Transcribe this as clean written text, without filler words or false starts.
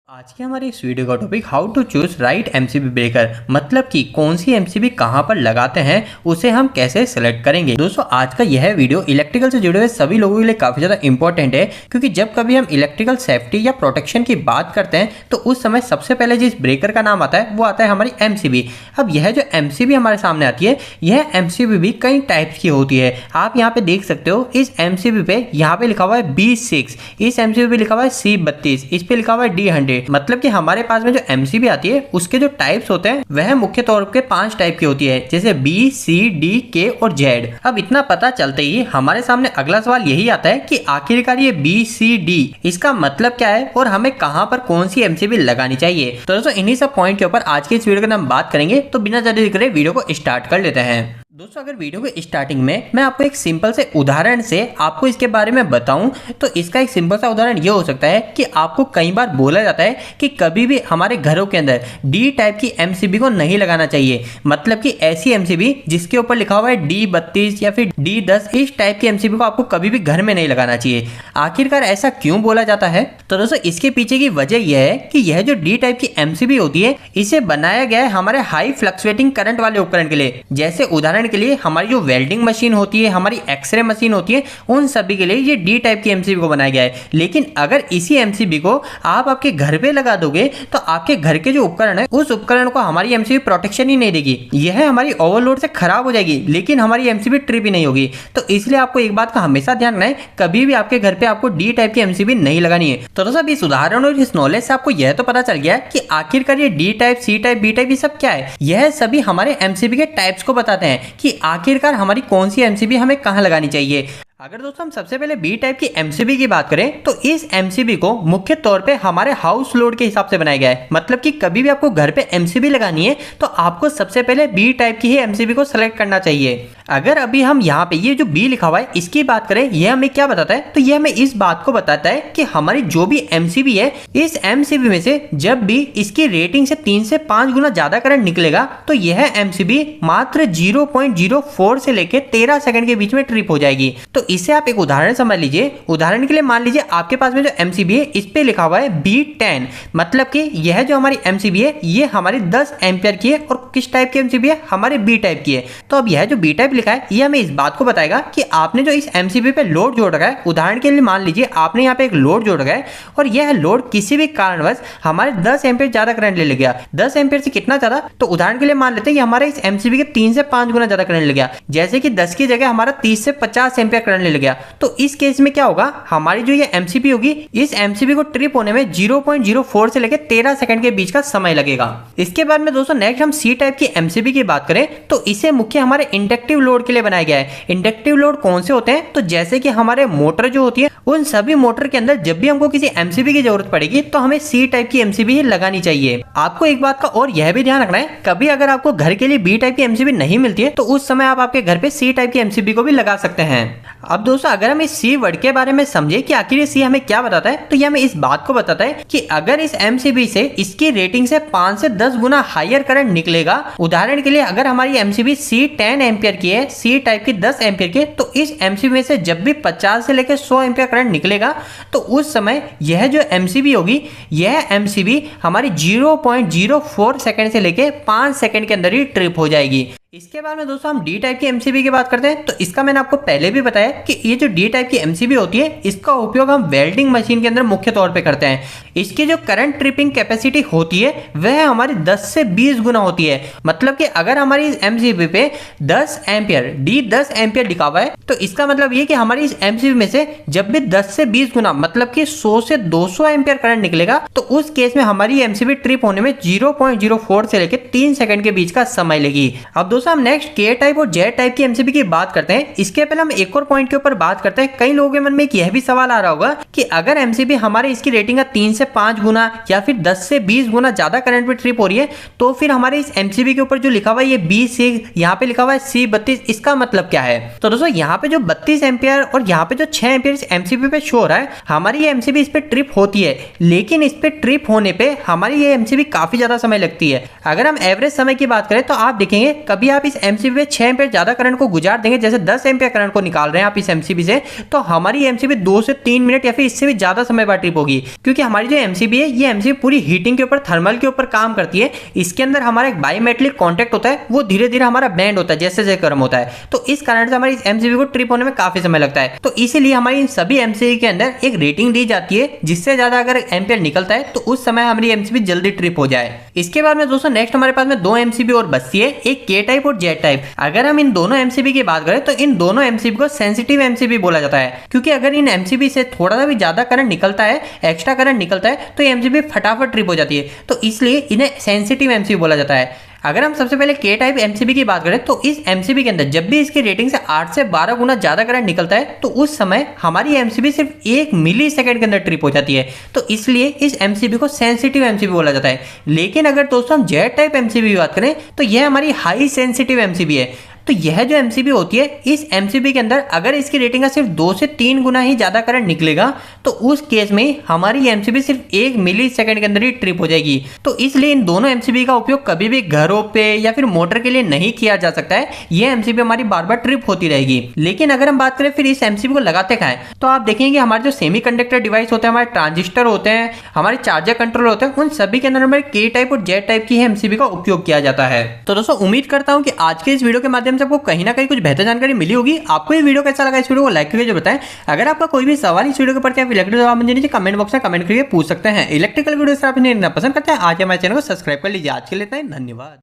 आज की हमारी इस वीडियो का topic how to choose right MCB breaker, मतलब कि कौन सी एमसीबी कहां पर लगाते हैं उसे हम कैसे सेलेक्ट करेंगे। दोस्तों आज का यह वीडियो इलेक्ट्रिकल से जुड़े हुए सभी लोगों के लिए काफी ज्यादा इंपॉर्टेंट है, क्योंकि जब कभी हम इलेक्ट्रिकल सेफ्टी या प्रोटेक्शन की बात करते हैं तो उस समय सबसे पहले जिस ब्रेकर का नाम आता है वो आता है हमारी एमसीबी। अब यह जो एमसीबी हमारे सामने आती है, यह एमसीबी भी कई टाइप्स की होती है। आप यहाँ पे देख सकते हो इस एमसीबी पे यहाँ पे लिखा हुआ है B6, इस एमसीबी पे लिखा हुआ है C32, इस पे लिखा हुआ है D100। मतलब कि हमारे पास में जो एमसीबी आती है उसके जो टाइप्स होते हैं वह मुख्य तौर पे 5 टाइप की होती है, जैसे B, C, D, K और Z। अब इतना पता चलते ही हमारे सामने अगला सवाल यही आता है कि आखिरकार ये B, C, D इसका मतलब क्या है और हमें कहां पर कौन सी एमसीबी लगानी चाहिए। तो दोस्तों इन्हीं सब पॉइंट के ऊपर आज की इस वीडियो के अंदर हम बात करेंगे, तो बिना ज्यादा देरी करे वीडियो को स्टार्ट कर लेते हैं। दोस्तों अगर वीडियो के स्टार्टिंग में मैं आपको एक सिंपल से उदाहरण से आपको इसके बारे में बताऊं, तो इसका एक सिंपल सा उदाहरण ये हो सकता है कि आपको कई बार बोला जाता है कि कभी भी हमारे घरों के अंदर डी टाइप की एमसीबी को नहीं लगाना चाहिए। मतलब कि ऐसी एमसीबी जिसके ऊपर लिखा हुआ है D32 या फिर D10, इस टाइप की एमसीबी को आपको कभी भी घर में नहीं लगाना चाहिए। आखिरकार ऐसा क्यों बोला जाता है? तो दोस्तों इसके पीछे की वजह यह है कि यह जो डी टाइप की एमसीबी होती है इसे बनाया गया है हमारे हाई फ्लक्चुएटिंग करंट वाले उपकरण के लिए। जैसे उदाहरण के लिए हमारी जो वेल्डिंग मशीन होती है, हमारी एक्सरे मशीन होती है, उन सभी के लिए ये डी टाइप की एमसीबी को बनाया गया है। लेकिन अगर इसी एमसीबी को आप आपके घर पे लगा दोगे तो आपके घर के जो उपकरण है उस उपकरण को हमारी एमसीबी प्रोटेक्शन ही नहीं देगी। यह हमारी ओवरलोड से खराब हो जाएगी, लेकिन हमारी एमसीबी ट्रिप ही नहीं होगी। तो इसलिए आपको एक बात का हमेशा ध्यान रखना है, कभी भी आपके घर पे आपको डी टाइप की एमसीबी नहीं लगानी है। तो दोस्तों इस उदाहरण और इस नॉलेज से आपको यह तो पता चल गया कि आखिरकार ये D type, C type, B type ये सब क्या है। यह सभी हमारे एमसीबी के टाइप्स को बताते हैं कि आखिरकार हमारी कौन सी एमसीबी हमें कहां लगानी चाहिए। अगर दोस्तों हम सबसे पहले बी टाइप की एमसीबी की बात करें तो इस एमसीबी को मुख्य तौर पे हमारे हाउस लोड के हिसाब से बनाया गया है। मतलब कि कभी भी आपको घर पे एमसीबी लगानी है तो आपको सबसे पहले बी टाइप की ही एमसीबी को सेलेक्ट करना चाहिए। अगर अभी हम यहाँ पे ये जो बी लिखा हुआ है इसकी बात करें, यह हमें क्या बताता है? तो यह हमें इस बात को बताता है कि हमारी जो भी एमसीबी है, इस एमसीबी में से जब भी इसकी रेटिंग से 3 से 5 गुना ज्यादा करंट निकलेगा तो यह एमसीबी मात्र 0.04 से लेकर 13 सेकंड के बीच में ट्रिप हो जाएगी। तो इससे आप एक उदाहरण समझ लीजिए। उदाहरण के लिए मान लीजिए आपके पास में जो एमसीबी है इस पे लिखा हुआ है B10, मतलब कि यह जो हमारी एमसीबी है ये हमारी 10 एम्पियर की है और किस टाइप की एमसीबी है? हमारे बी टाइप की है। तो अब यह जो बी टाइप लिखा है ये हमें इस बात को बताएगा कि आपने जो इस एमसीबी पे लोड जोड़ रखा है, उदाहरण के लिए मान लीजिए आपने यहाँ पे एक लोड जोड़ रखा है और यह लोड किसी भी कारणवश हमारे 10 एम्पियर ज्यादा करंट ले गया। 10 एम्पियर से कितना ज्यादा? तो उदाहरण के लिए मान लेते हैं कि हमारे इस एमसीबी के 3 से 5 गुना ज्यादा करंट ले गया, जैसे कि 10 की जगह हमारा 30 से 50 एम्पियर करंट ले गया। तो इस केस में क्या होगा? हमारी जो ये एमसीबी होगी, इस एमसीबी को ट्रिप होने में 0.04 से लेकर 13 सेकंड के बीच का समय लगेगा। इसके बाद में दोस्तों नेक्स्ट हम सी टाइप की एमसीबी की बात करें तो इसे मुख्य हमारे इंडक्टिव लोड के लिए बनाया गया है। इंडक्टिव लोड कौन से होते हैं? तो जैसे कि हमारे मोटर जो होती है, उन सभी मोटर के अंदर जब भी हमको किसी एमसीबी की जरूरत पड़ेगी तो हमें सी टाइप की एमसीबी ही लगानी चाहिए। आपको एक बात का और यह भी ध्यान रखना है, कभी अगर आपको घर के लिए बी टाइप की एमसीबी नहीं मिलती है तो उस समय आप आपके घर पे सी टाइप की एमसीबी को भी लगा सकते हैं। अब दोस्तों अगर हम इस सी वर्ड के बारे में समझे कि आखिर ये सी हमें क्या बताता है, तो ये हमें इस बात को बताता है कि अगर इस एमसीबी से इसकी रेटिंग से 5 से 10 गुना हायर करंट निकलेगा, उदाहरण के लिए अगर हमारी एमसीबी सी 10 एम्पियर की है, सी टाइप की 10 एम्पियर की, तो इस एमसीबी में से जब भी 50 से लेकर 100 एम्पियर करंट निकलेगा तो उस समय यह जो एमसीबी होगी, यह एमसीबी हमारी 0.04 सेकंड से लेकर 5 सेकंड के अंदर ही ट्रिप हो जाएगी। इसके बाद में दोस्तों हम डी टाइप की एमसीबी की बात करते हैं। तो इसका मैंने आपको पहले भी बताया कि ये जो डी टाइप की एमसीबी होती है इसका उपयोग हम वेल्डिंग मशीन के अंदर मुख्य तौर पे करते हैं। इसकी जो करंट ट्रिपिंग कैपेसिटी होती है वह हमारी 10 से 20 गुना होती है। मतलब कि अगर हमारी इस एमसीबी पे 10 एम्पियर D10 एम्पियर लिखा हुआ है तो इसका मतलब ये कि हमारी इस एमसीबी में से जब भी 10 से 20 गुना मतलब कि 100 से 200 एम्पियर करंट निकलेगा तो उस केस में हमारी एमसीबी ट्रिप होने में 0.04 से लेकर 3 सेकंड के बीच का समय लेगी। अब दोस्तों हम नेक्स्ट के टाइप और जेड टाइप की एमसीबी की बात करते हैं। इसके पहले हम एक और पॉइंट के ऊपर बात करते हैं। कई लोगों के मन में एक यह भी सवाल आ रहा होगा कि अगर एमसीबी हमारे इसकी रेटिंग का 3 से 5 गुना या फिर 10 से 20 गुना ज्यादा करंट पे ट्रिप हो रही है तो फिर हमारे इस एमसीबी के ऊपर जो लिखा हुआ है ये B6, यहाँ पे लिखा हुआ है C32, इसका मतलब क्या है? तो दोस्तों यहाँ पे जो 32 एम्पियर और यहाँ पे जो 6 एम्पियर इस एमसीबी पे शो हो रहा है, हमारी ये एमसीबी इस पे ट्रिप होती है, लेकिन इस पे ट्रिप होने पे हमारी ये एमसीबी काफी ज्यादा समय लगती है। अगर हम एवरेज समय की बात करें तो आप देखेंगे कभी आप इस एमसीबी पे 6 एम्पीयर ज्यादा करंट को गुजार देंगे, जैसे 10 एम्पीयर करंट को निकाल रहे हैं आप इस एमसीबी से, तो हमारी एमसीबी 2 से 3 मिनट या फिर इससे भी ज्यादा समय बाद ट्रिप होगी। क्योंकि हमारी जो एमसीबी है ये एमसीबी पूरी हीटिंग के ऊपर, थर्मल के ऊपर काम करती है। इसके अंदर हमारा एक बायोमेटलिक कॉन्टैक्ट होता है, वो धीरे धीरे हमारा बैंड होता है जैसे जैसे गर्म होता है। तो इस कारण से हमारी इस एमसीबी को ट्रिप होने में काफी समय लगता है। तो इसीलिए हमारी इन सभी एमसीबी के अंदर एक रेटिंग दी जाती है, जिससे ज्यादा अगर एम्पीयर निकलता है तो उस समय हमारी एमसीबी जल्दी ट्रिप हो जाए। इसके बाद में दोस्तों नेक्स्ट हमारे पास में 2 एमसीबी और बचती है, एक के टाइप और जेड टाइप। अगर हम इन दोनों एमसीबी की बात करें तो इन दोनों एमसीबी को सेंसिटिव एमसीबी बोला जाता है, क्योंकि अगर इन एमसीबी से थोड़ा सा भी ज्यादा करंट निकलता है, एक्स्ट्रा करंट निकलता है, तो एमसीबी फटाफट ट्रिप हो जाती है। तो इसलिए इन्हें सेंसिटिव एमसीबी बोला जाता है। अगर हम सबसे पहले के टाइप एमसीबी की बात करें तो इस एमसीबी के अंदर जब भी इसकी रेटिंग से 8 से 12 गुना ज्यादा करंट निकलता है तो उस समय हमारी एमसीबी सिर्फ 1 मिली सेकंड के अंदर ट्रिप हो जाती है। तो इसलिए इस एमसीबी को सेंसिटिव एमसीबी बोला जाता है। लेकिन अगर दोस्तों हम जेड टाइप एमसीबी की बात करें तो यह हमारी हाई सेंसिटिव एमसीबी है। तो यह जो एमसीबी होती है, इस एमसीबी के अंदर अगर इसकी रेटिंग का सिर्फ 2 से 3 गुना ही ज्यादा करंट निकलेगा तो उस केस में हमारी एमसीबी सिर्फ 1 मिली सेकंड के अंदर ही ट्रिप हो जाएगी। तो इसलिए इन दोनों एमसीबी का उपयोग कभी भी घरों पे या फिर मोटर के लिए नहीं किया जा सकता है। यह एमसीबी हमारी बार बार ट्रिप होती रहेगी। लेकिन अगर हम बात करें फिर इस एमसीबी को लगाते कहाँ हैं, तो आप देखेंगे हमारे जो सेमीकंडक्टर डिवाइस होते हैं, हमारे ट्रांजिस्टर होते हैं, हमारे चार्जर कंट्रोलर होते हैं, उन सभी के अंदर हमारे के टाइप और जेड टाइप की एमसीबी का उपयोग किया जाता है। तो दोस्तों उम्मीद करता हूं कि आज के इस वीडियो के माध्यम से आपको कहीं ना कहीं कुछ बेहतर जानकारी मिली होगी। आपको ये वीडियो कैसा लगा, इस वीडियो को लाइक करके जो बताएं। अगर आपका कोई भी सवाल इस वीडियो के प्रति आप इलेक्ट्रिकल जवाब मुझे नीचे कमेंट बॉक्स में कमेंट करके पूछ सकते हैं। इलेक्ट्रिकल वीडियो से आप इन्हें पसंद करते हैं, आज हमारे चैनल को सब्सक्राइब कर लीजिए। आज के लिए इतना ही, धन्यवाद।